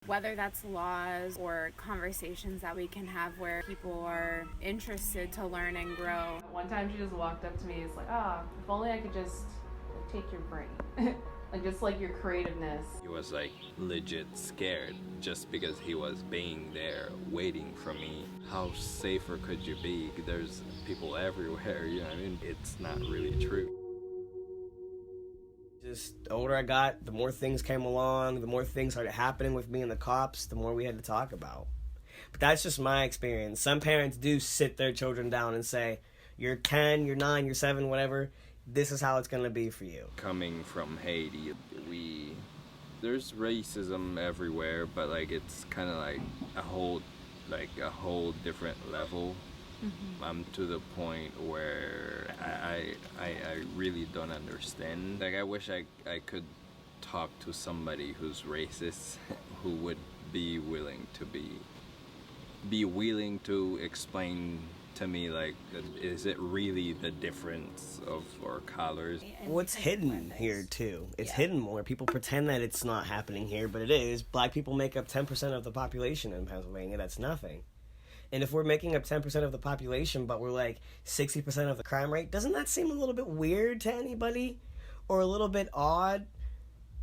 whether that's laws or conversations that we can have where people are interested to learn and grow. One time she just walked up to me, it's like, if only I could just take your brain. Like just like your creativeness. He was like legit scared just because he was being there waiting for me. How safer could you be? There's people everywhere, you know what I mean? It's not really true. Just the older I got, the more things came along, the more things started happening with me and the cops, the more we had to talk about. But that's just my experience. Some parents do sit their children down and say, you're 10, you're 9, you're 7, whatever, this is how it's going to be for you. Coming from Haiti, there's racism everywhere, but like it's kind of like a whole different level. Mm-hmm. I'm to the point where I really don't understand. Like I wish I could talk to somebody who's racist, who would be willing to explain to me, like, is it really the difference of our colors? What's hidden here too? It's hidden more. People pretend that it's not happening here, but it is. Black people make up 10% of the population in Pennsylvania. That's nothing. And if we're making up 10% of the population, but we're like 60% of the crime rate, doesn't that seem a little bit weird to anybody? Or a little bit odd?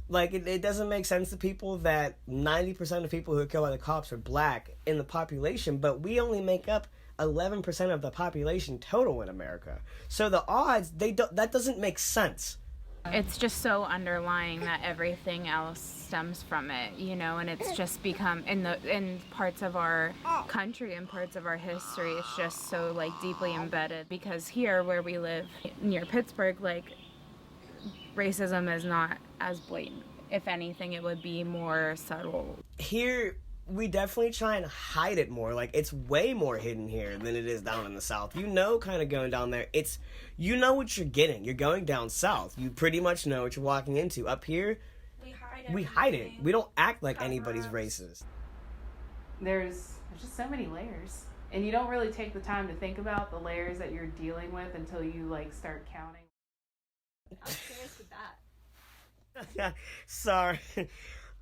Like, it doesn't make sense to people that 90% of people who are killed by the cops are black in the population, but we only make up 11% of the population total in America. So the odds, that doesn't make sense. It's just so underlying that everything else stems from it, you know, and it's just become in parts of our country and parts of our history, it's just so like deeply embedded, because here where we live near Pittsburgh, like racism is not as blatant. If anything, it would be more subtle. Here we definitely try and hide it more. Like, it's way more hidden here than it is down in the South. You know, kind of going down there, you know what you're getting. You're going down South. You pretty much know what you're walking into. Up here, we hide it. We don't act like anybody's racist. There's just so many layers. And you don't really take the time to think about the layers that you're dealing with until you, like, start counting. I'm curious with that. Sorry.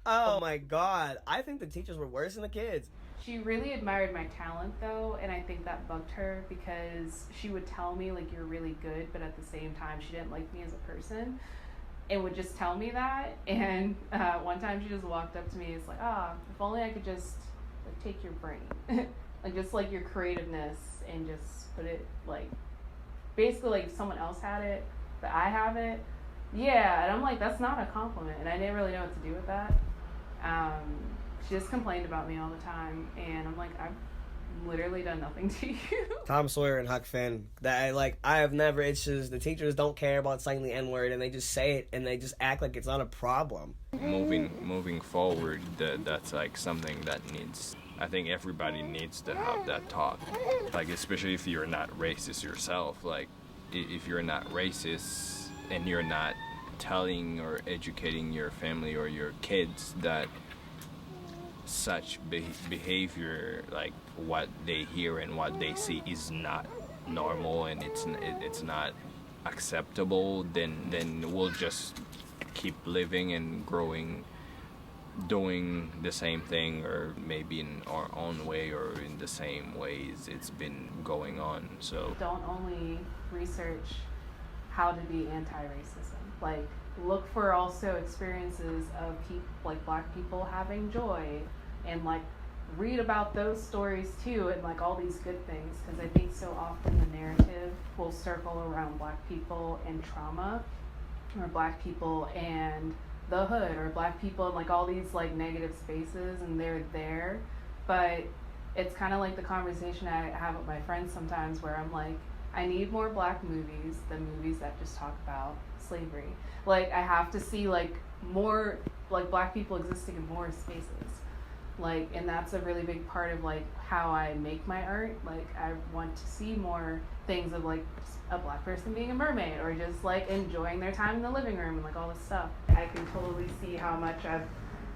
Oh my God. I think the teachers were worse than the kids. She really admired my talent though, and I think that bugged her because she would tell me like you're really good, but at the same time she didn't like me as a person and would just tell me that. And one time she just walked up to me, it's like, if only I could just like take your brain. Like just like your creativeness and just put it like, basically like if someone else had it, but I have it. Yeah, and I'm like, that's not a compliment, and I didn't really know what to do with that. She just complained about me all the time, and I'm like, I've literally done nothing to you. Tom Sawyer and Huck Finn, I have never, it's just the teachers don't care about saying the N-word, and they just say it, and they just act like it's not a problem. Moving forward, that's like something that I think everybody needs to have that talk. Like, especially if you're not racist yourself, like, if you're not racist, and you're not telling or educating your family or your kids that such behavior, like what they hear and what they see, is not normal and it's not acceptable, then we'll just keep living and growing, doing the same thing, or maybe in our own way or in the same ways it's been going on. So don't only research how to be anti-racism. Like, look for also experiences of like black people having joy, and like read about those stories too, and like all these good things, because I think so often the narrative will circle around black people and trauma, or black people and the hood, or black people in like all these like negative spaces, and they're there. But it's kind of like the conversation I have with my friends sometimes, where I'm like, I need more black movies than movies that just talk about slavery. Like, I have to see like more like black people existing in more spaces. Like, and that's a really big part of like how I make my art. Like, I want to see more things of like a black person being a mermaid, or just like enjoying their time in the living room and like all this stuff. I can totally see how much I've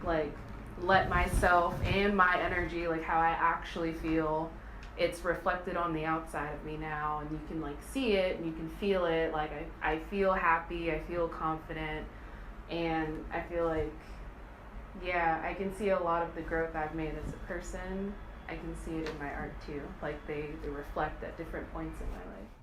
like let myself and my energy, like how I actually feel, it's reflected on the outside of me now, and you can like see it and you can feel it. Like I feel happy, I feel confident, and I feel like Yeah, I can see a lot of the growth I've made as a person. I can see it in my art too. Like they reflect at different points in my life.